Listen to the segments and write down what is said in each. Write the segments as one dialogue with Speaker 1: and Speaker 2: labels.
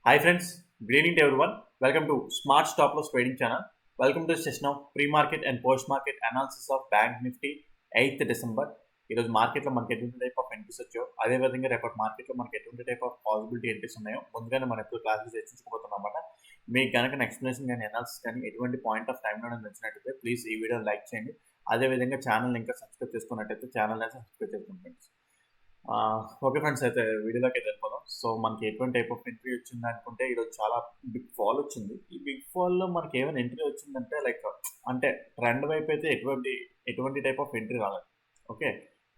Speaker 1: Hi friends, good evening to everyone. Welcome to Smart Stop Loss Trading Channel. Welcome to the session of pre-market and post-market analysis of Bank Nifty 8th December. ఈరోజు మార్కెట్లో మనకి ఎటువంటి type of entries వచ్చాయో అదేవిధంగా రేపటి మార్కెట్లో మనకి ఎటువంటి టైప్ ఆఫ్ పాసిబిలిటీ ఎంట్రీస్ ఉన్నాయో ముందుగానే మనం ఎప్పుడు క్లాసెస్ చర్చించుకోబోతున్నాం అన్నమాట. మీకు కనుక ఎక్స్ప్లెనేషన్ కానీ అనాలిసిస్ కానీ ఎటువంటి పాయింట్ ఆఫ్ టైంలో నచ్చినట్టయితే ప్లీజ్ ఈ వీడియో లైక్ చేయండి. అదేవిధంగా ఛానల్ ఇంకా సబ్స్క్రైబ్ చేసుకున్నట్టయితే ఛానల్ అయితే సబ్స్క్రైబ్ చేసుకోండి ఫ్రెండ్స్. ఓకే ఫ్రెండ్స్, అయితే వీడియోలోకి అయితే వెళ్ళిపోదాం. సో మనకి ఎటువంటి టైప్ ఆఫ్ ఎంట్రీ వచ్చింది అనుకుంటే ఈరోజు చాలా బిగ్ ఫాల్ వచ్చింది. ఈ బిగ్ ఫాల్లో మనకి ఏమైనా ఎంట్రీ వచ్చిందంటే అంటే ట్రెండ్ వైపు అయితే ఎటువంటి టైప్ ఆఫ్ ఎంట్రీ రాలేదు. ఓకే,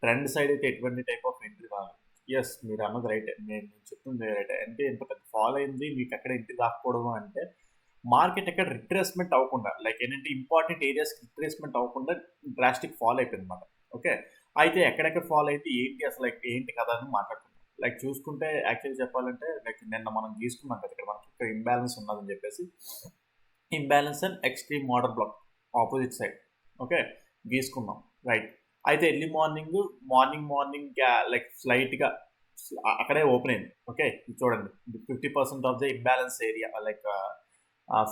Speaker 1: ట్రెండ్ సైడ్ అయితే ఎటువంటి టైప్ ఆఫ్ ఎంట్రీ రాలేదు. ఎస్, మీరు అన్నది రైట్, నేను చెప్తుంది రైట్. అంటే ఇంత పెద్ద ఫాల్ అయింది, మీకు ఎక్కడ ఎంట్రీ రాకపోవడం అంటే మార్కెట్ ఎక్కడ రిట్రేస్మెంట్ అవ్వకుండా ఏంటంటే ఇంపార్టెంట్ ఏరియాస్ రిట్రేస్మెంట్ అవ్వకుండా డ్రాస్టిక్ ఫాల్ అయిపోయింది అనమాట. ఓకే, అయితే ఎక్కడెక్కడ ఫాల్ అయితే ఏంటి అసలు ఏంటి కదా అని మాట్లాడుకుంటాం. చూసుకుంటే యాక్చువల్లీ చెప్పాలంటే నిన్న మనం తీసుకున్నాం కదా, ఇక్కడ మనకి ఇక్కడ ఇంబ్యాలెన్స్ ఉన్నదని చెప్పేసి imbalance and extreme order block opposite side okay గీసుకున్నాం, రైట్. అయితే ఎర్లీ మార్నింగ్ స్లైట్గా అక్కడే ఓపెన్ అయింది. ఓకే, చూడండి 50% of the imbalance area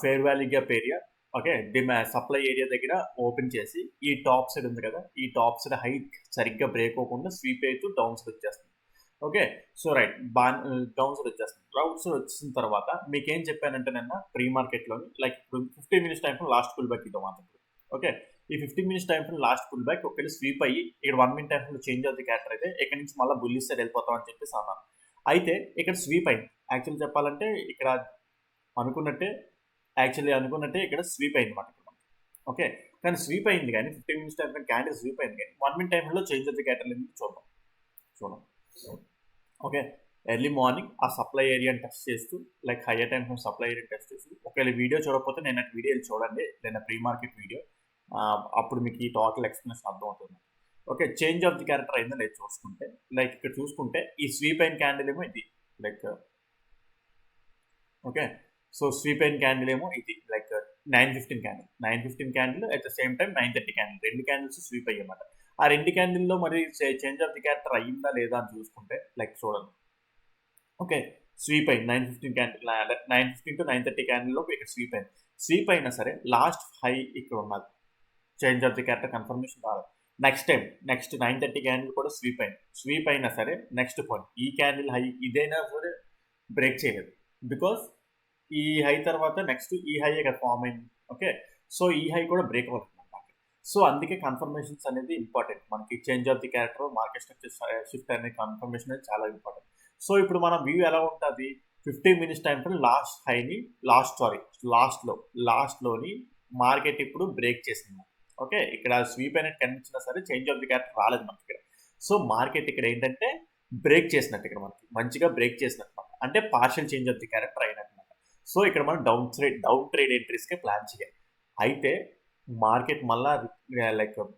Speaker 1: fair value gap area okay supply area దగ్గర ఓపెన్ చేసి ఈ టాప్ సైడ్ ఉంది కదా, ఈ టాప్ సైడ్ హైట్ సరిగ్గా బ్రేక్ అవ్వకుండా స్వీప్ అవుతూ డౌన్ సైడ్ వచ్చేస్తుంది. Okay, so right down side వచ్చేస్తుంది. డౌన్ సైడ్ వచ్చిన తర్వాత మీకు ఏం చెప్పానంటే నిన్న ప్రీ మార్కెట్లోని ఇప్పుడు 15 minutes time last pull back ఇద్దాం మాత్రం. ఓకే, ఈ 15 minutes time last pull back ఒకవేళ స్వీప్ అయ్యి ఇక్కడ 1 minute టైంలో చేంజ్ అవుతుంది క్యారెక్టర్ అయితే ఇక్కడ నుంచి మళ్ళీ బుల్లిస్ సైడ్ వెళ్ళిపోతాం అని చెప్పేసి అన్నాను. అయితే ఇక్కడ స్వీప్ అయింది. యాక్చువల్లీ చెప్పాలంటే ఇక్కడ అనుకున్నట్టే ఇక్కడ స్వీప్ అయింది మాట. ఓకే, కానీ స్వీప్ అయింది కానీ 15 minutes టైం క్యాండిల్ స్వీప్ అయింది కానీ 1 minute టైంలో చేంజ్ అవుతుంది క్యారెక్టర్ చూద్దాం. ఓకే, ఎర్లీ మార్నింగ్ ఆ సప్లై ఏరియాని టెస్ట్ చేస్తూ higher time supply area test చేస్తూ ఒకవేళ వీడియో చూడకపోతే నేను వీడియోలు చూడండి, నేను ప్రీ మార్కెట్ వీడియో, అప్పుడు మీకు ఈ టోటల్ ఎక్స్ప్లెనేషన్ అర్థమవుతుంది. Okay, change of the character అయిందని లేదు చూసుకుంటే ఇక్కడ చూసుకుంటే ఈ స్వీప్ అయిన క్యాండిల్ ఏమో ఇది ఓకే, సో స్వీప్ అయిన క్యాండిల్ ఏమో ఇది 9:15 candle at the same time 9:30 candle, రెండు క్యాండిల్స్ స్వీప్ అయ్యమాట. ఆ రెండు క్యాండిల్లో మరి చేంజ్ ఆఫ్ ది క్యారెక్టర్ అయ్యిందా లేదా అని చూసుకుంటే చూడండి. ఓకే, స్వీప్ అయింది 9:15 క్యాండిల్, 9:15 to 9:30 క్యాండిల్లో ఇక్కడ స్వీప్ అయినా సరే లాస్ట్ హై ఇక్కడ ఉన్నది. Change of the character confirmation రాలేదు. నెక్స్ట్ 9:30 క్యాండిల్ కూడా స్వీప్ అయినా సరే నెక్స్ట్ పాయింట్ ఈ క్యాండిల్ హై ఇదైనా సరే బ్రేక్ చేయలేదు. బికాస్ ఈ హై తర్వాత నెక్స్ట్ ఈ హై ఇక్కడ ఫామ్ అయింది. ఓకే, సో ఈ హై కూడా బ్రేక్ అవ్వలేదు. సో అందుకే కన్ఫర్మేషన్స్ అనేది ఇంపార్టెంట్. మనకి change of the character market structure shift అనే కన్ఫర్మేషన్ అనేది చాలా ఇంపార్టెంట్. సో ఇప్పుడు మన వ్యూ ఎలా ఉంటుంది, 15 minutes టైం లాస్ట్ హైని లాస్ట్లోని మార్కెట్ ఇప్పుడు బ్రేక్ చేసింది. ఓకే, ఇక్కడ స్వీప్ అనేది కనిపించినా సరే చేంజ్ ఆఫ్ ది క్యారెక్టర్ రాలేదు మనకి ఇక్కడ. సో మార్కెట్ ఇక్కడ ఏంటంటే బ్రేక్ చేసినట్టు, ఇక్కడ మనకి మంచిగా బ్రేక్ చేసినట్టు అంటే partial change of the character అయినట్టు. సో ఇక్కడ మనం డౌన్ ట్రేడ్ ఎంట్రీస్కే ప్లాన్ చేయాలి. అయితే మార్కెట్ మళ్ళా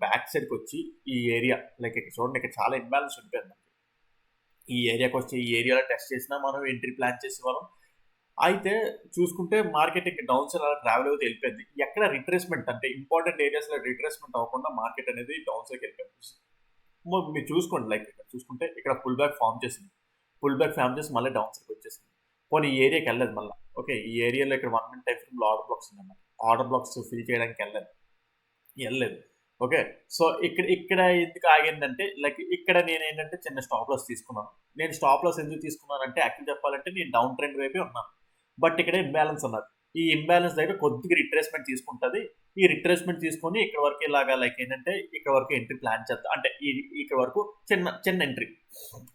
Speaker 1: బ్యాక్ సైడ్కి వచ్చి ఈ ఏరియా ఇక్కడ చూడండి, ఇక్కడ చాలా ఇంబ్యాలెన్స్ ఉంటుంది మనకి. ఈ ఏరియాకి వచ్చి ఈ ఏరియాలో టెస్ట్ చేసినా మనం ఎంట్రీ ప్లాన్ చేసేవాళ్ళం. అయితే చూసుకుంటే మార్కెట్ ఇక్కడ డౌన్ సైడ్ అలా ట్రావెల్ అవుతూ వెళ్ళిపోయింది. ఎక్కడ రిట్రేస్మెంట్ అంటే ఇంపార్టెంట్ ఏరియాస్లో రిట్రేస్మెంట్ అవ్వకుండా మార్కెట్ అనేది డౌన్ సైడ్కి వెళ్ళిపోయింది. మీరు చూసుకోండి ఇక్కడ చూసుకుంటే ఇక్కడ పుల్ బ్యాక్ ఫామ్ చేసి మళ్ళీ డౌన్ సైడ్కి వచ్చేసింది. పోనీ ఈ ఏరియాకి వెళ్ళదు మళ్ళీ. ఓకే, ఈ ఏరియాలో ఇక్కడ 1 minute టైం ఫ్రేమ్లో ఆర్డర్ బ్లాక్స్ ఉన్నాయన్నమాట. ఆర్డర్ బ్లాక్స్ ఫిల్ చేయడానికి వెళ్ళలేదు. ఓకే, సో ఇక్కడ ఎందుకు ఆగిందంటే ఇక్కడ నేను ఏంటంటే చిన్న స్టాప్ లాస్ తీసుకున్నాను. నేను స్టాప్ లాస్ ఎందుకు తీసుకున్నానంటే యాక్చువల్ చెప్పాలంటే నేను డౌన్ ట్రెండ్ వైపే ఉన్నాను. బట్ ఇక్కడ ఇంబ్యాలెన్స్ ఉన్నది. ఈ ఇంబ్యాలెన్స్ దగ్గర కొద్దిగా రిట్రేస్మెంట్ తీసుకుంటుంది. ఈ రిట్రేస్మెంట్ తీసుకొని ఇక్కడ వరకు ఇలాగా ఏంటంటే ఇక్కడ వరకు ఎంట్రీ ప్లాన్ చేద్దాం అంటే ఇక్కడ వరకు చిన్న ఎంట్రీ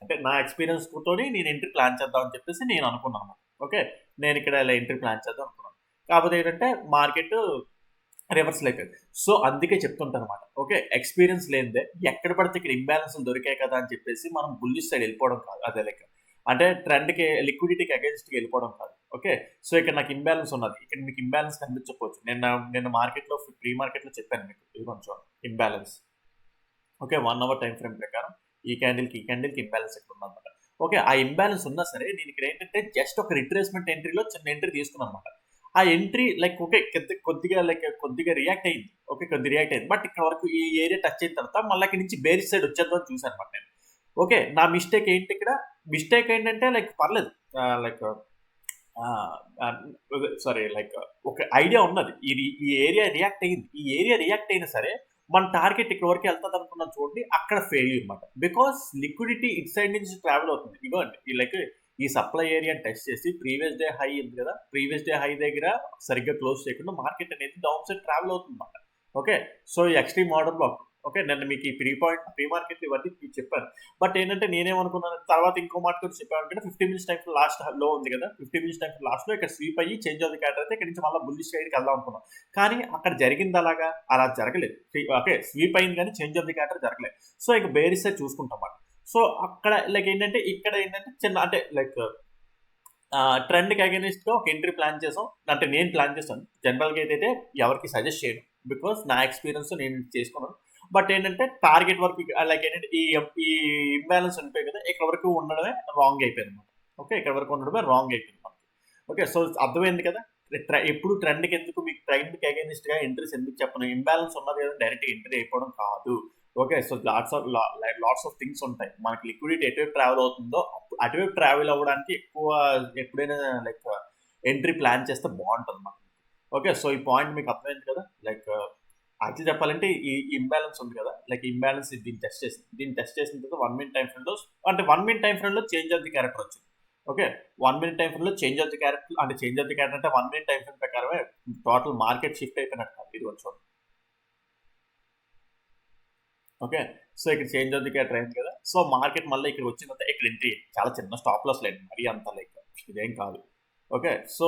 Speaker 1: అంటే నా ఎక్స్పీరియన్స్ తోని నేను ఎంట్రీ ప్లాన్ చేద్దాం అని చెప్పేసి నేను అనుకున్నాను. ఓకే, నేను ఇక్కడ ఇలా ఎంట్రీ ప్లాన్ చేద్దాం అనుకున్నాను. కాకపోతే ఏంటంటే మార్కెట్ రివర్స్ అయిపోయింది. సో అందుకే చెప్తుంటాను అనమాట. ఓకే, ఎక్స్పీరియన్స్ లేనిదే ఎక్కడ పడితే ఇక్కడ ఇంబ్యాలెన్స్ దొరికాయి కదా అని చెప్పేసి మనం బుల్లిష్ సైడ్ వెళ్ళిపోవడం కాదు. అదే అంటే ట్రెండ్కి లిక్విడిటీకి అగేన్స్ట్కి వెళ్ళిపోవడం కాదు. ఓకే, సో ఇక్కడ నాకు ఇంబ్యాలెన్స్ ఉన్నది. ఇక్కడ మీకు ఇంబ్యాలెన్స్ కనిపించకపోవచ్చు. నేను మార్కెట్లో ప్రీ మార్కెట్లో చెప్పాను మీకు ఇది కొంచెం imbalance. Okay, 1 hour time frame ప్రకారం ఈ క్యాండిల్కి ఇంబ్యాలెన్స్ ఇక్కడ ఉందన్నమాట. ఓకే, ఆ ఇంబ్యాలెన్స్ ఉన్నా సరే నేను ఇక్కడ ఏంటంటే జస్ట్ ఒక రిట్రేస్మెంట్ ఎంట్రీలో చిన్న ఎంట్రీ తీసుకున్నాను అనమాట. ఆ ఎంట్రీ ఓకే కొద్దిగా రియాక్ట్ అయింది. ఓకే, కొద్దిగా రియాక్ట్ అయింది. బట్ ఇక్కడ వరకు ఈ ఏరియా టచ్ అయిన తర్వాత మళ్ళీ ఇక్కడ నుంచి బేరిష్ సైడ్ వచ్చేద్దాం అని చూసాను అనమాట నేను. ఓకే, నా మిస్టేక్ ఏంటంటే పర్లేదు సారీ లైక్ ఒక ఐడియా ఉన్నది. ఇది ఈ ఏరియా రియాక్ట్ అయింది. ఈ ఏరియా రియాక్ట్ అయినా సరే మన టార్గెట్ ఇక్కడ వరకు వెళ్తది అనుకున్నాం చూడండి. అక్కడ ఫెయిల్యూర్ అనమాట. బికాస్ లిక్విడిటీ ఇటు సైడ్ నుంచి ట్రావెల్ అవుతుంది. ఇగోండి ఈ లైక్ ఈ సప్లై ఏరియాని టెస్ట్ చేసి ప్రీవియస్ డే హై ఉంది కదా! ప్రీవియస్ డే హై దగ్గర సరిగ్గా క్లోజ్ చేయకుండా మార్కెట్ అనేది డౌన్ సైడ్ ట్రావెల్ అవుతుందన్నమాట. ఓకే. సో, ఈ ఎక్స్‌ట్రీమ్ ఆర్డర్ బ్లాక్. ఓకే. నిన్న మీకు ఈ ప్రీ మార్కెట్‌లు ఇవన్నీ మీకు చెప్పాను. బట్ ఏంటంటే నేనేమనుకున్నాను తర్వాత ఇంకో మాట కూడా చెప్పామనుకుంటే 50 మినిట్స్ టైమ్ ఫ్రేమ్ లాస్ట్ లో ఉంది కదా! 50 మినిట్స్ టైమ్ ఫ్రేమ్ లాస్ట్‌లో ఇక్కడ స్వీప్ అయ్యి చేంజ్ ఆఫ్ ది క్యారెక్టర్ అయితే ఇక్కడి నుంచి మళ్ళీ బుల్లిష్ సైడ్‌కి వెళ్దాం అనుకున్నాం. కానీ అక్కడ జరిగింది అలాగా? అలా జరగలేదు. ఓకే. స్వీప్ అయింది కానీ చేంజ్ ఆఫ్ ది క్యారెక్టర్ జరగలేదు. సో, ఇక బేరిస్ సైడ్ చూసుకుంటాం మాట. సో, అక్కడ లైక్ ఏంటంటే ఇక్కడ ఏంటంటే చిన్న అంటే లైక్ ట్రెండ్‌కి అగైనిస్ట్‌గా ఒక ఎంట్రీ ప్లాన్ చేసాం. అంటే నేను ప్లాన్ చేశాను. జనరల్‌గా అయితే ఎవరికీ సజెస్ట్ చేయను. బికాస్ నా ఎక్స్‌పీరియన్స్ నేను చేసుకున్నాను. బట్ ఏంటంటే టార్గెట్ వరకు లైక్ ఏంటంటే ఈ ఇంబాలన్స్ ఉండిపోయాయి కదా! ఇక్కడ వరకు ఉండడమే రాంగ్ అయిపోయిందన్నమాట. ఓకే. ఇక్కడ వరకు ఉండడమే రాంగ్ అయిపోయింది మనకి. ఓకే. సో, అర్థమైంది కదా! ఎప్పుడు ట్రెండ్‌కి ఎందుకు మీకు ట్రెండ్‌కి అగైనిస్ట్‌గా ఎంట్రీస్ ఎందుకు చెప్పను. ఇంబాలన్స్ ఉన్నది కదా! డైరెక్ట్‌గా ఎంట్రీ అయిపోవడం కాదు. Okay. So, lots of things ఉంటాయి. మనకి లిక్విడిటీ ఎటువైపు ట్రావెల్ అవుతుందో అటువైపు ట్రావెల్ అవ్వడానికి ఎక్కువ ఎప్పుడైనా లైక్ ఎంట్రీ ప్లాన్ చేస్తే బాగుంటుంది మనకి. ఓకే. సో, ఈ పాయింట్ మీకు అర్థమైంది కదా! లైక్ యాక్చువల్లీ చెప్పాలంటే ఈ ఇంబాలన్స్ ఉంది కదా! లైక్ ఇంబాలన్స్ దీన్ని టెస్ట్ చేసింది. దీన్ని టెస్ట్ చేసిన తర్వాత 1 మినిట్ టైమ్ ఫ్రేమ్‌లో అంటే 1 మినిట్ టైమ్ ఫ్రేమ్‌లో చేంజ్ ఆఫ్ ది క్యారెక్టర్ వచ్చింది. ఓకే. 1 మినిట్ టైమ్ ఫ్రేమ్‌లో చేంజ్ ఆఫ్ ది క్యారెక్టర్ అంటే చేంజ్ ఆఫ్ ది క్యారెక్టర్ అంటే 1 మినిట్ టైమ్ ఫ్రేమ్ ప్రకారమే టోటల్ మార్కెట్ షిఫ్ట్ అయిపోయినట్టు కాదు. ఇదిగో చూడండి. ఓకే. సో, ఇక్కడ చేంజ్ ఆఫ్ ది క్యారెక్టర్ అయింది కదా! సో, మార్కెట్ మళ్ళీ ఇక్కడికి వచ్చిన తర్వాత ఇక్కడ ఎంట్రీ చాలా చిన్న స్టాప్ లాస్ లేండి. మరీ అంత లైక్ ఇదేం కాదు. ఓకే. సో,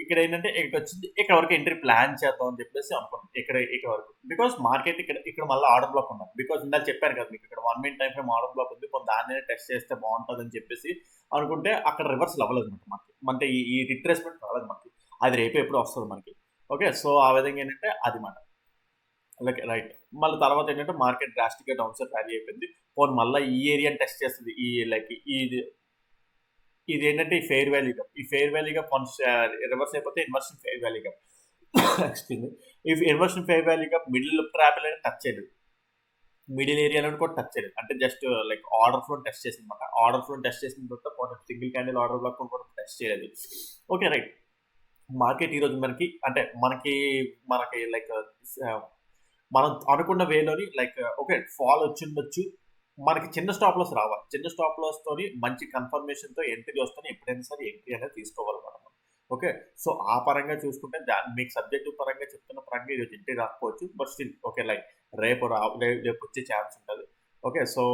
Speaker 1: ఇక్కడేంటంటే ఇక్కడికొచ్చింది. ఇక్కడ వరకు ఎంట్రీ ప్లాన్ చేద్దాం అని చెప్పేసి అనుకున్నాం. ఇక్కడ వరకు. బికాస్ మార్కెట్ ఇక్కడ మళ్ళీ ఆర్డర్ బ్లాక్ ఉన్నది. బికాస్ ఇందాక చెప్పాను కదా! మీకు ఇక్కడ 1 minute time frame order black ఉంది. పోనీ దాన్నే టెస్ట్ చేస్తే బాగుంటదని చెప్పేసి అనుకుంటే అక్కడ రివర్సల్ అవ్వలేదన్నమాట మనకి. అంటే ఈ రిట్రేస్‌మెంట్ రాలేదు మనకి. అది రేపు ఎప్పుడో వస్తది మనకి. ఓకే. సో, ఆ విధంగా ఏంటంటే అది మాట. Like right. మళ్ళీ తర్వాత ఏంటంటే మార్కెట్ డ్రాస్టిక్‌గా డౌన్ సైడ్ ర్యాలీ అయిపోయింది. పోనీ మళ్ళా ఈ ఏరియాని టెస్ట్ చేస్తది. ఈ లైక్ ఇదేంటంటే ఈ ఫెయిర్ వాల్యూ గ్యాప్. ఈ fair value gap once reverse అయిపోతే inversion fair value gap. Excuse me. ఈ inversion fair value gap middle trap అనేది టచ్ చేయలేదు. మిడిల్ ఏరియాలో కూడా టచ్ చేయలేదు. అంటే జస్ట్ లైక్ ఆర్డర్ ఫ్లోని టెస్ట్ చేసిందన్నమాట. ఆర్డర్ ఫ్లోని టెస్ట్ చేసిన తర్వాత పోనీ సింగిల్ క్యాండిల్ ఆర్డర్ బ్లాక్ కూడా టెస్ట్ చేయలేదు. ఓకే. రైట్. మార్కెట్ ఈరోజు మనకి లైక్ మనం అనుకున్న వేలోని లైక్ ఓకే ఫాల్ వచ్చిండొచ్చు. మనకి చిన్న స్టాప్ లాస్ రావాలి. చిన్న స్టాప్ లాస్ తోని మంచి కన్ఫర్మేషన్‌తో ఎంట్రీ వస్తేనే ఎప్పుడైనా సరే ఎంట్రీ అనేది తీసుకోవాలన్నమాట మనం. ఓకే. సో, ఆ పరంగా చూసుకుంటే మీకు సబ్జెక్టివ్ పరంగా చెప్తున్న పరంగా ఈరోజు ఎంట్రీ రాకపోవచ్చు. But still okay. లైక్ రేపు వచ్చే ఛాన్స్ ఉంటది. ఓకే. సో,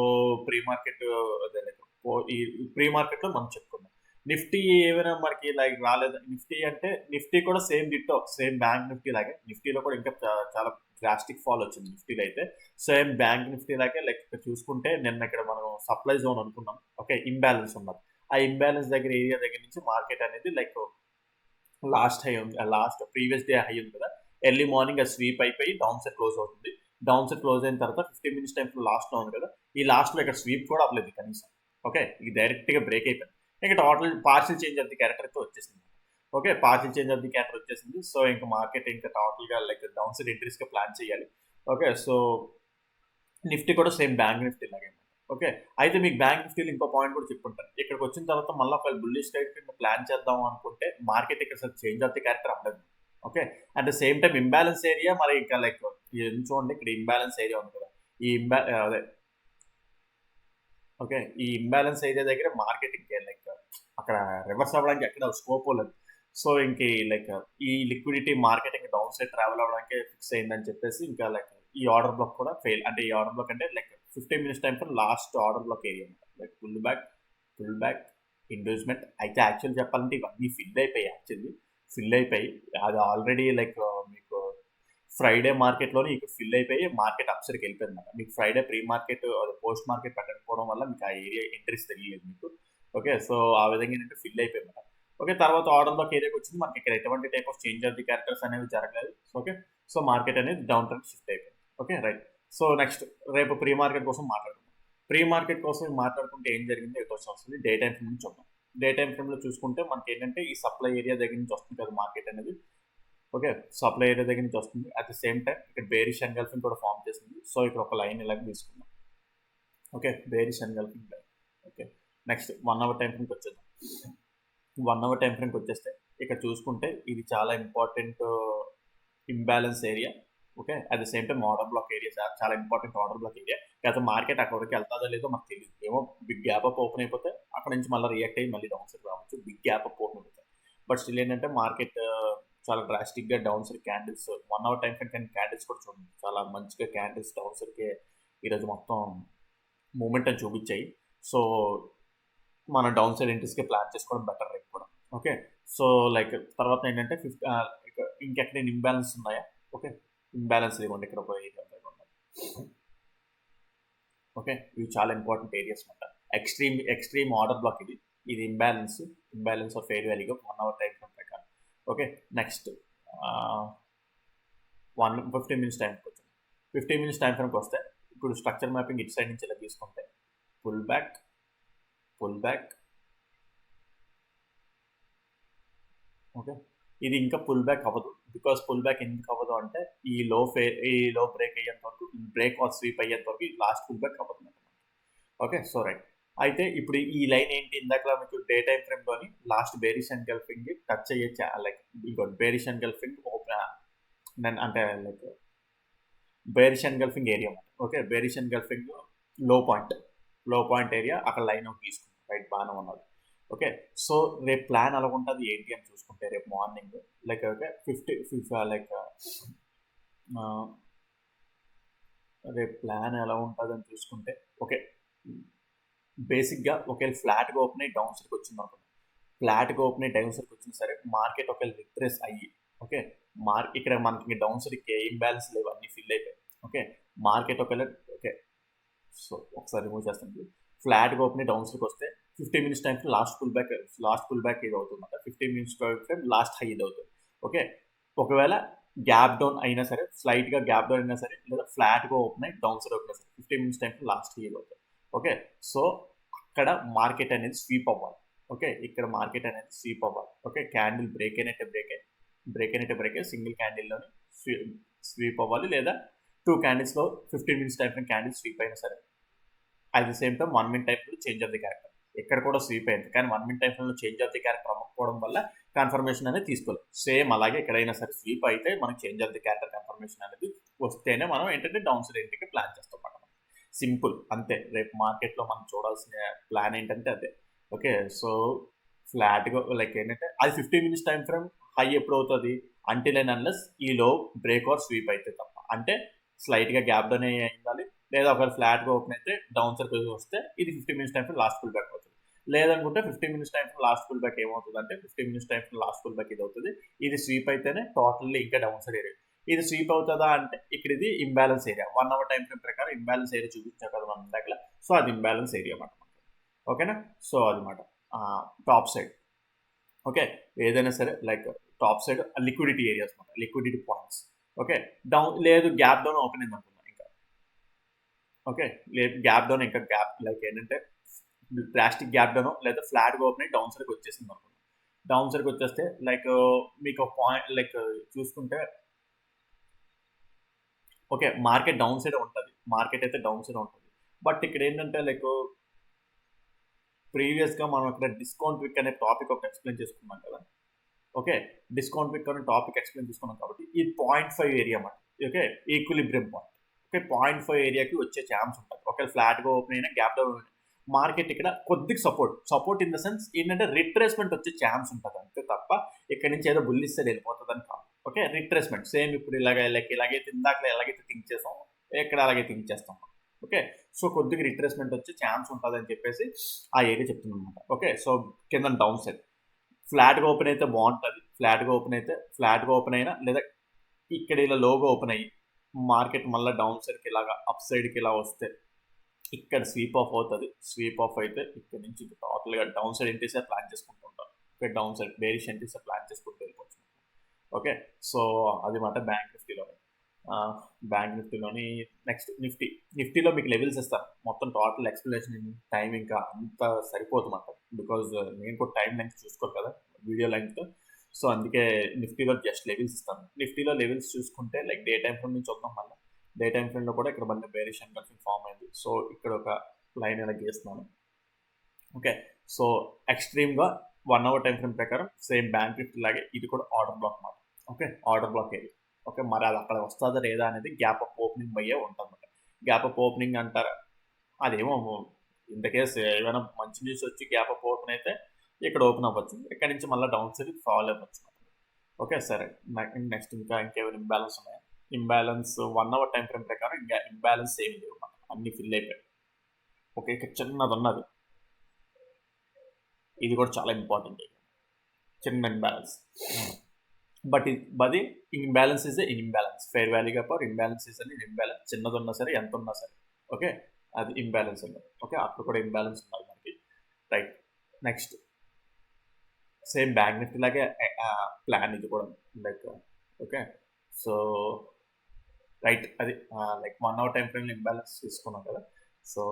Speaker 1: ప్రీ మార్కెట్ అదే లైక్ ఈ ప్రీ మార్కెట్‌లో మనం చెప్పుకుందాం. నిఫ్టీ ఏమైనా మనకి లైక్ రాలేదు. నిఫ్టీ కూడా same ditto same Bank Nifty లాగే. నిఫ్టీలో కూడా ఇంకా చాలా డ్రాస్టిక్ ఫాల్ వచ్చింది నిఫ్టీలో అయితే. సేమ్ బ్యాంక్ నిఫ్టీ లాగే లైక్ ఇక్కడ చూసుకుంటే నిన్న ఇక్కడ మనం సప్లై జోన్ అనుకున్నాం. ఓకే. ఇంబాలన్స్ ఉన్నది. ఆ ఇంబాలన్స్ ఏరియా దగ్గర నుంచి మార్కెట్ అనేది like last previous day high ఉంది కదా! ఎర్లీ మార్నింగ్ అది స్వీప్ అయిపోయి డౌన్ సైడ్ క్లోజ్ అవుతుంది. డౌన్ సైడ్ క్లోజ్ అయిన తర్వాత 15 మినిట్స్ టైమ్ లాస్ట్‌లో ఉంది కదా! ఈ లాస్ట్‌లో ఇక్కడ స్వీప్ కూడా అవ్వలేదు కనీసం. ఓకే. ఇది డైరెక్ట్‌గా బ్రేక్ అయిపోయింది. ఇక total partial change of the character అయితే వచ్చేసింది. Okay. Partial change of the character వచ్చేసింది. సో, ఇంక మార్కెట్ ఇంకా టోటల్‌గా లైక్ డౌన్ సైడ్ ఎంట్రీస్‌గా ప్లాన్ చేయాలి. ఓకే. సో, నిఫ్టీ కూడా సేమ్ బ్యాంక్ నిఫ్టీ లాగే. ఓకే. అయితే మీకు బ్యాంక్ నిఫ్టీలో ఇంకో పాయింట్ కూడా చెప్పుంటాను. ఇక్కడికొచ్చిన తర్వాత మళ్ళీ ఒకవేళ బుల్లిష్ సైడ్ కింద ప్లాన్ చేద్దాం అనుకుంటే మార్కెట్ ఇక్కడ అసలు చేంజ్ ఆఫ్ ది క్యారెక్టర్ అవ్వలేదు. Okay. At the same time imbalance area మరి ఇంకా లైక్ చూడండి ఇక్కడ ఇంబాలన్స్ ఏరియా ఉంది కదా! ఈ అదే ఓకే. ఈ ఇంబాలన్స్ ఏరియా దగ్గర మార్కెట్ ఇంకే లైక్ అక్కడ రివర్స్ అవ్వడానికి ఎక్కడ స్కోప్ లేదు. సో, ఇంక లైక్ ఈ లిక్విడిటీ మార్కెట్ ఇంకా డౌన్ సైడ్ ట్రావెల్ అవ్వడానికే ఫిక్స్ అయిందని చెప్పేసి ఇంకా లైక్ ఈ ఆర్డర్ బ్లాక్ కూడా ఫెయిల్. అంటే ఈ ఆర్డర్ బ్లాక్ అంటే like 15 minutes time frame last order block area అనమాట. లైక్ పుల్ బ్యాక్, ఇండ్యూస్‌మెంట్ అయితే యాక్చువల్లీ చెప్పాలంటే ఇవన్నీ ఫిల్ అయిపోయాయి యాక్చువల్లీ. ఫిల్ అయిపోయి అది ఆల్రెడీ లైక్ మీకు ఫ్రైడే మార్కెట్‌లోనే ఇక ఫిల్ అయిపోయి మార్కెట్ అప్ సైడ్‌కి వెళ్ళిపోయిందన్నమాట. మీకు Friday pre market post market పెట్టకపోవడం వల్ల మీకు ఆ ఏరియా ఎంట్రీస్ తెలియలేదు మీకు. ఓకే. సో, ఆ విధంగా ఏంటంటే ఫిల్ అయిపోయిందన్నమాట. ఓకే. తర్వాత ఆర్డర్ బ్లాక్ ఏరియాకి వచ్చింది. మనకి ఇక్కడ ఎటువంటి type of change of the characters అనేవి జరగలేదు. ఓకే. సో, మార్కెట్ అనేది డౌన్ ట్రెండ్ షిఫ్ట్ అయిపోయింది. ఓకే. రైట్. సో, నెక్స్ట్ రేపు ప్రీ మార్కెట్ కోసం మాట్లాడుకుందాం. ప్రీ మార్కెట్ కోసం మాట్లాడుకుంటే ఏం జరిగిందో ఈ క్వశ్చన్ వస్తుంది. డే టైమ్ ఫ్రేమ్ నుంచి చూద్దాం. డే టైమ్ ఫ్రేమ్‌లో చూసుకుంటే మనకేంటంటే ఈ సప్లై ఏరియా దగ్గర నుంచి వస్తుంది కదా మార్కెట్ అనేది. ఓకే. సప్లై ఏరియా దగ్గర నుంచి వస్తుంది. అట్ ద సేమ్ టైమ్ ఇక్కడ బేరిష్ ఎన్గల్ఫింగ్ కూడా ఫార్మ్ చేసింది. సో, ఇక్కడ ఒక లైన్ ఇలాగ తీసుకుందాం. Okay. Bearish engulfing line. Okay. Next 1 hour time ఫ్రేమ్‌కి వచ్చేద్దాం. 1 అవర్ టైం ఫ్రేమ్కి వచ్చేస్తే ఇక్కడ చూసుకుంటే ఇది చాలా important imbalance area. Okay, at the same time order block area, చాలా ఇంపార్టెంట్ ఆర్డర్ బ్లాక్ ఏరియా. కాకపోతే మార్కెట్ అక్కడికి వెళ్తుందో లేదో మాకు తెలియదు. ఏమో బిగ్ గ్యాప్ అప్ ఓపెన్ అయిపోతే అక్కడ నుంచి మళ్ళీ రియాక్ట్ అయ్యి మళ్ళీ డౌన్ సైడ్ రావచ్చు, బిగ్ గ్యాప్ అప్ ఓపెన్ అయిపోతే. బట్ స్టిల్ ఏంటంటే మార్కెట్ చాలా డ్రాస్టిక్గా down side candles 1 hour time frame candles కూడా చూడండి, చాలా మంచిగా క్యాండిల్స్ డౌన్ సైడ్కి ఈరోజు మొత్తం మూమెంట్ అని చూపించాయి. సో మన డౌన్ సైడ్ ఎంట్రీస్కి ప్లాన్ చేసుకోవడం బెటర్ రేపు కూడా. ఓకే, సో లైక్ తర్వాత ఏంటంటే ఇంకెక్కడ ఇంబ్యాలెన్స్ ఉన్నాయా? ఓకే, ఇంబ్యాలెన్స్ ఇవ్వండి ఇక్కడ ఒక ఏరియా. ఓకే, ఇవి చాలా ఇంపార్టెంట్ ఏరియాస్ అనమాట. ఎక్స్ట్రీమ్ ఆర్డర్ బ్లాక్ ఇది ఇంబ్యాలెన్స్ ఆఫ్ ఫెయిర్ వాల్యూగా 1 అవర్ టైం ఫ్రేమ్ ప్రకారం. ఓకే, నెక్స్ట్ 15 మినిట్స్ టైంకి వచ్చాం. 15 మినిట్స్ టైం ఫ్రేమ్కి వస్తే ఇప్పుడు స్ట్రక్చర్ మ్యాపింగ్ ఇటు సైడ్ నుంచి ఇలా తీసుకుంటే పుల్ బ్యాక్. ఓకే, ఇది ఇంకా పుల్ బ్యాక్ అవ్వదు. బికాస్ పుల్ బ్యాక్ ఎందుకు అవ్వదు అంటే ఈ లో బ్రేక్ అయ్యేంత వరకు, బ్రేక్ ఆర్ స్వీప్ అయ్యేంత వరకు లాస్ట్ పుల్ బ్యాక్ అవ్వదు. Okay, so right. అయితే ఇప్పుడు ఈ లైన్ ఏంటి, ఇందాక మీకు డే టైం ఫ్రేమ్లోని లాస్ట్ బేరిష్ ఎన్గల్ఫింగ్ టచ్ అయ్యే లైక్ ఇంకోటి బేరిష్ ఎన్గల్ఫింగ్ ఓపెన్ అంటే లైక్ బేరిష్ ఎన్గల్ఫింగ్ ఏరియా అన్నమాట. Okay, bearish engulfing low point area అక్కడ లైన్ అవుట్ తీసుకుంటాం. రైట్, బాగానే ఉన్నది. ఓకే, సో రేపు ప్లాన్ ఎలా ఉంటుంది ఏంటి అని చూసుకుంటే రేపు మార్నింగ్ లైక్ ఓకే 50 లైక్ రేపు ప్లాన్ ఎలా ఉంటుంది అని చూసుకుంటే ఓకే బేసిక్గా ఒకవేళ ఫ్లాట్గా ఓపెన్ అయ్యి డౌన్ సైడ్కి వచ్చింది అనుకుంటాం. ఫ్లాట్గా ఓపెన్ అయ్యి డౌన్ సైడ్కి వచ్చినా సరే మార్కెట్ ఒకవేళ రిట్రేస్ అయ్యి ఓకే ఇక్కడ మనకి డౌన్ సైడ్కి ఇంబ్యాలెన్స్ లేవు, అన్నీ ఫిల్ అయిపోయాయి. ఓకే, మార్కెట్ ఒకవేళ ఓకే సో ఒకసారి రిమూవ్ చేస్తాను. ఫ్లాట్గా ఓపెన్ డౌన్ సైడ్కి వస్తే 15 minutes time last pull back ఇది అవుతుంది అనమాట. 15 మినిట్స్ టైం లాస్ట్ హై ఇది అవుతుంది. ఓకే, ఒకవేళ గ్యాప్ డౌన్ అయినా సరే, స్లైట్గా గ్యాప్ డౌన్ అయినా సరే, లేదా ఫ్లాట్గా ఓపెన్ అయ్యి డౌన్ సైడ్ ఓపెన్ సరే 15 మినిట్స్ టైం లాస్ట్ హై ఇది అవుతుంది. ఓకే, సో అక్కడ మార్కెట్ అనేది స్వీప్ అవ్వాలి. ఓకే, ఇక్కడ మార్కెట్ అనేది స్వీప్ అవ్వాలి. ఓకే, క్యాండిల్ బ్రేక్ అయినట్టే సింగిల్ క్యాండిల్లోని స్వీప్ అవ్వాలి, లేదా 2 క్యాండిల్స్లో 15 మినిట్స్ టైం క్యాండిల్ స్వీప్ అయినా సరే. At the same time 1 minute టైంలో చేంజ్ ఆఫ్ ది క్యారెక్టర్ ఇక్కడ కూడా స్వీప్ అయింది, కానీ 1 మినిట్ టైంలో చేంజ్ ఆఫ్ ది క్యారెక్టర్ అవ్వకపోవడం వల్ల కన్ఫర్మేషన్ అనేది తీసుకోలేదు. సేమ్ అలాగే ఎక్కడైనా సరే స్వీప్ అయితే మనకి change of the character confirmation అనేది వస్తేనే మనం ఏంటంటే డౌన్ సైడ్ ఎంట్రీకి ప్లాన్ చేస్తాం అన్నమాట. సింపుల్ అంతే. రేపు మార్కెట్లో మనం చూడాల్సిన ప్లాన్ ఏంటంటే అదే. ఓకే, సో ఫ్లాట్గా లైక్ ఏంటంటే అది 15 మినిట్స్ టైం ఫ్రేమ్ హై ఎప్పుడు అవుతుంది అంటిల్ అండ్ అన్లెస్ ఈ లో బ్రేక్ ఆర్ స్వీప్ అయితే తప్ప. అంటే స్లైట్గా గ్యాప్ డౌన్ అయ్యాలి, లేదా ఒకవేళ ఫ్లాట్గా ఓపెన్ అయితే డౌన్ సైడ్ వస్తే ఇది 15 minutes time last pull back అవుతుంది. లేదనుకుంటే 15 minutes time last pull back ఏమవుతుంది అంటే 15 minutes time last pull back ఇది అవుతుంది. ఇది స్వీప్ అయితేనే టోటల్లీ ఇంకా డౌన్ సైడ్ ఏరియా. ఇది స్వీప్ అవుతుందా అంటే ఇక్కడ ఇది imbalance area. 1 hour time frame ప్రకారం ఇంబ్యాలెన్స్ ఏరియా చూపించాం కదా మనం దగ్గర. సో అది ఇంబ్యాలెన్స్ ఏరియా అన్నమాట. ఓకేనా, సో అదన్నమాట టాప్ సైడ్. ఓకే, ఏదైనా సరే like top side liquidity areas అనమాట, లిక్విడిటీ పాయింట్స్. ఓకే, డౌన్ లేదు గ్యాప్ డౌన్ ఓపెన్ అయింది అనుకున్నాం ఇంకా. ఓకే, లేదు గ్యాప్ డౌన్ ఇంకా గ్యాప్ లైక్ ఏంటంటే డ్రాస్టిక్ గ్యాప్ డౌన్ లేదా ఫ్లాట్గా ఓపెన్ అయ్యి డౌన్ సైడ్కి వచ్చేసింది అనుకున్నాం. డౌన్ సైడ్కి వచ్చేస్తే లైక్ మీకు ఒక పాయింట్ లైక్ చూసుకుంటే ఓకే మార్కెట్ డౌన్ సైడ్ ఉంటుంది, మార్కెట్ అయితే డౌన్ సైడ్ ఉంటుంది. బట్ ఇక్కడ ఏంటంటే లైక్ ప్రీవియస్గా మనం ఇక్కడ డిస్కౌంట్ విక్ అనే టాపిక్ ఒకటి ఎక్స్ప్లెయిన్ చేసుకున్నాం కదా. ఓకే, డిస్కౌంట్ విక్ అనే టాపిక్ ఎక్స్ప్లెయిన్ చేసుకున్నాం కాబట్టి ఈ 0.5 ఏరియా అన్నమాట. Okay, equilibrium point. ఓకే, 0.5 ఏరియాకి వచ్చే ఛాన్స్ ఉంటుంది. ఒకవేళ ఫ్లాట్గా ఓపెన్ అయినా గ్యాప్ డౌన్ మార్కెట్ ఇక్కడ కొద్దిగా సపోర్ట్ ఇన్ ద సెన్స్ ఏంటంటే రిట్రేస్మెంట్ వచ్చే ఛాన్స్ ఉంటుంది అంతే తప్ప ఇక్కడ నుంచి ఏదో బుల్లిస్ సైడ్ వెళ్ళిపోతుందని కాదు. ఓకే, రిట్రేస్మెంట్ సేమ్ ఇప్పుడు ఇలాగైతే ఇందాక ఎలాగైతే థింక్ చేస్తాం ఇక్కడ అలాగే థింక్ చేస్తాం. ఓకే, సో కొద్దిగా రిట్రేస్మెంట్ వచ్చే ఛాన్స్ ఉంటుంది అని చెప్పేసి ఆ ఏరియా చెప్తుంది అనమాట. ఓకే, సో కింద డౌన్ సైడ్ ఫ్లాట్గా ఓపెన్ అయితే బాగుంటుంది. ఫ్లాట్గా ఓపెన్ అయినా లేదా ఇక్కడ ఇలా లోగా ఓపెన్ అయ్యి మార్కెట్ మళ్ళీ డౌన్ సైడ్కి ఇలాగా అప్ సైడ్కి ఇలా వస్తే ఇక్కడ స్వీప్ ఆఫ్ అవుతుంది. స్వీప్ ఆఫ్ అయితే ఇక్కడ నుంచి టోటల్గా డౌన్ సైడ్ ఎంట్రీసే ప్లాన్ చేసుకుంటూ ఉంటాం. ఓకే, డౌన్ సైడ్ బేరిష్ ఎంట్రీసే ప్లాన్ చేసుకుంటూ వెళ్ళిపోవచ్చు. ఓకే, సో అది మాట బ్యాంక్ నిఫ్టీలోని నెక్స్ట్ నిఫ్టీలో మీకు లెవెల్స్ ఇస్తాను. మొత్తం టోటల్ ఎక్స్ప్లెనేషన్ టైం ఇంకా అంత సరిపోతుందంట. బికాజ్ నేను కూడా టైం లెంగ్త్ చూసుకోరు కదా వీడియో లెంగ్త్. సో అందుకే నిఫ్టీలో జస్ట్ లెవెల్స్ ఇస్తాను. నిఫ్టీలో లెవెల్స్ చూసుకుంటే లైక్ డే టైం ఫ్రేమ్ నుంచి వద్దాం. మళ్ళీ డే టైం ఫ్రేమ్లో కూడా ఇక్కడ మళ్ళీ బేరిష్ ఎన్గల్ఫింగ్ ఫామ్ అయింది. సో ఇక్కడ ఒక లైన్ ఇలా గీస్తున్నాను. ఓకే, సో ఎక్స్ట్రీమ్గా 1 అవర్ టైం ఫ్రేమ్ ప్రకారం సేమ్ బ్యాంక్ నిఫ్టీ లాగే ఇది కూడా ఆర్డర్ బ్లాక్ మాట. Okay, order block area. Okay, మరి అది అక్కడ వస్తుందా లేదా అనేది గ్యాప్ అప్ ఓపెనింగ్ అయ్యే ఉంటుంది. గ్యాప్ అప్ ఓపెనింగ్ అంటారా, అదేమో ఇన్ ద కేస్ ఏమైనా మంచి న్యూస్ వచ్చి గ్యాప్ అప్ ఓపెన్ అయితే ఇక్కడ ఓపెన్ అవ్వచ్చు, ఇక్కడ నుంచి మళ్ళీ డౌన్ సైడ్ ఫాల్ అవ్వచ్చు. ఓకే సరే, నెక్స్ట్ ఇంకేమైనా ఇంబ్యాలెన్స్ ఉన్నాయా? ఇంబ్యాలెన్స్ 1 అవర్ టైం ఫ్రేమ్ ప్రకారం ఇంకా ఇంబ్యాలెన్స్ ఏమి లేవు, అన్ని ఫిల్ అయిపోయాయి. ఓకే, ఇక్కడ చిన్నది ఉన్నది, ఇది కూడా చాలా ఇంపార్టెంట్, చిన్న ఇంబ్యాలెన్స్. బట్ అది imbalance is imbalance, fair value gap or imbalance is అని ఇంబ్యాలెన్స్, చిన్నది ఉన్నా సరే ఎంత ఉన్నా సరే. ఓకే, అది ఇంబ్యాలెన్స్ ఉన్నది. ఓకే, అక్కడ కూడా ఇంబ్యాలెన్స్ ఉన్నది మనకి. Right, next same Bank Nifty లాగే ప్లాన్ ఇది కూడా లైక్. ఓకే, సో రైట్, అది లైక్ 1 అవర్ టైం ఫ్రేమ్లో ఇంబ్యాలెన్స్ తీసుకున్నాం కదా. సో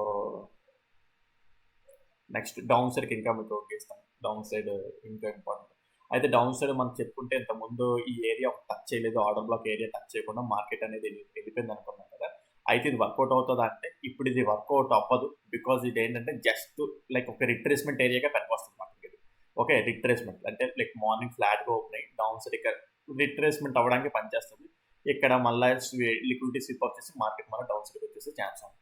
Speaker 1: నెక్స్ట్ డౌన్ సైడ్కి ఇంకా మీకు గీస్తాను, డౌన్ సైడ్ ఇంకా ఇంపార్టెంట్. అయితే డౌన్ సైడ్ మనం చెప్పుకుంటే ఇంతకుముందు ఈ ఏరియా టచ్ చేయలేదు, ఆర్డర్ బ్లాక్ ఏరియా టచ్ చేయకుండా మార్కెట్ అనేది వెళ్ళిపోయింది అనుకున్నాం కదా. అయితే ఇది వర్కౌట్ అవుతుందా అంటే ఇప్పుడు ఇది వర్కౌట్ అవ్వదు, బికాజ్ ఇది ఏంటంటే జస్ట్ లైక్ ఒక రిట్రేస్మెంట్ ఏరియాగా పనికొస్తుంది మనకి ఇది. ఓకే, రిట్రేస్మెంట్ అంటే లైక్ మార్నింగ్ ఫ్లాట్గా ఓపెన్ అయ్యి డౌన్ సైడ్ ఇక్కడ రిట్రేస్మెంట్ అవ్వడానికి పనిచేస్తుంది. ఇక్కడ మళ్ళీ లిక్విడిటీ స్విప్ వచ్చేసి మార్కెట్ మళ్ళీ డౌన్ సైడ్కి వచ్చేసి ఛాన్స్ ఉంటుంది.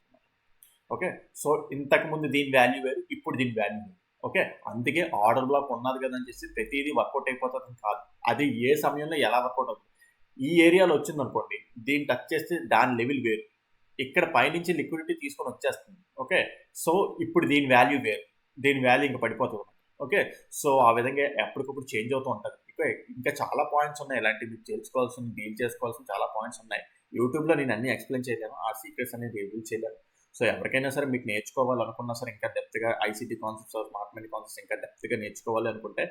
Speaker 1: ఓకే, సో ఇంతకుముందు దీని వాల్యూ వేరు, ఇప్పుడు దీని వాల్యూ వేరు. ఓకే, అందుకే ఆర్డర్ బ్లాక్ ఉన్నది కదా అని చెప్పి ప్రతిదీ వర్కౌట్ అయిపోతుంది కాదు, అది ఏ సమయంలో ఎలా వర్కౌట్ అవుతుంది. ఈ ఏరియాలో వచ్చింది అనుకోండి, దీన్ని టచ్ చేస్తే దాని లెవెల్ వేరు, ఇక్కడ పైనుంచి లిక్విడిటీ తీసుకొని వచ్చేస్తుంది. ఓకే, సో ఇప్పుడు దీని వాల్యూ వేరు, దీని వాల్యూ ఇంకా పడిపోతుంది. ఓకే, సో ఆ విధంగా ఎప్పటికప్పుడు చేంజ్ అవుతూ ఉంటుంది. ఇంకా చాలా పాయింట్స్ ఉన్నాయి, ఇలాంటివి మీరు తెలుసుకోవాల్సిన డీల్ చేసుకోవాల్సిన చాలా పాయింట్స్ ఉన్నాయి. యూట్యూబ్లో నేను అన్ని ఎక్స్ప్లెయిన్ చేయలేను, ఆ సీక్రెట్స్ అనేది రివీల్ చేయలేను. సో ఎవరికైనా సరే మీకు నేర్చుకోవాలనుకున్నా సరే, ఇంకా డెప్త్గా ICT concepts, smart money concepts ఇంకా డెప్త్గా నేర్చుకోవాలి అనుకుంటే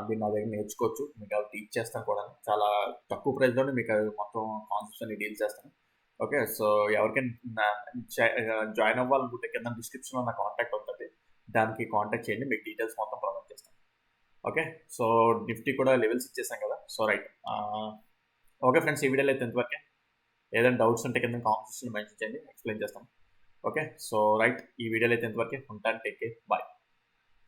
Speaker 1: మీరు నా దగ్గర నేర్చుకోవచ్చు. మీకు అవి టీచ్ చేస్తాను కూడా, చాలా తక్కువ ప్రైస్లోనే మీకు అవి మొత్తం కాన్సెప్ట్స్ అన్ని డీల్ చేస్తాను. ఓకే, సో ఎవరికైనా జాయిన్ అవ్వాలనుకుంటే కింద డిస్క్రిప్షన్లో నా కాంటాక్ట్ ఉంటుంది, దానికి కాంటాక్ట్ చేయండి, మీకు డీటెయిల్స్ మొత్తం ప్రొవైడ్ చేస్తాను. ఓకే, సో నిఫ్టీ కూడా లెవెల్స్ ఇచ్చేసాం కదా. సో రైట్, ఓకే ఫ్రెండ్స్, ఈ వీడియోలో అయితే ఎంతవరకే. ఏదైనా డౌట్స్ ఉంటే కింద కామెంట్స్లో మెన్షన్ చేయండి, ఎక్స్ప్లెయిన్ చేస్తాను. ఓకే, సో రైట్, ఈ వీడియోలో అయితే ఎంతవరకే. ఉంటాను, టేక్ కేర్, బాయ్.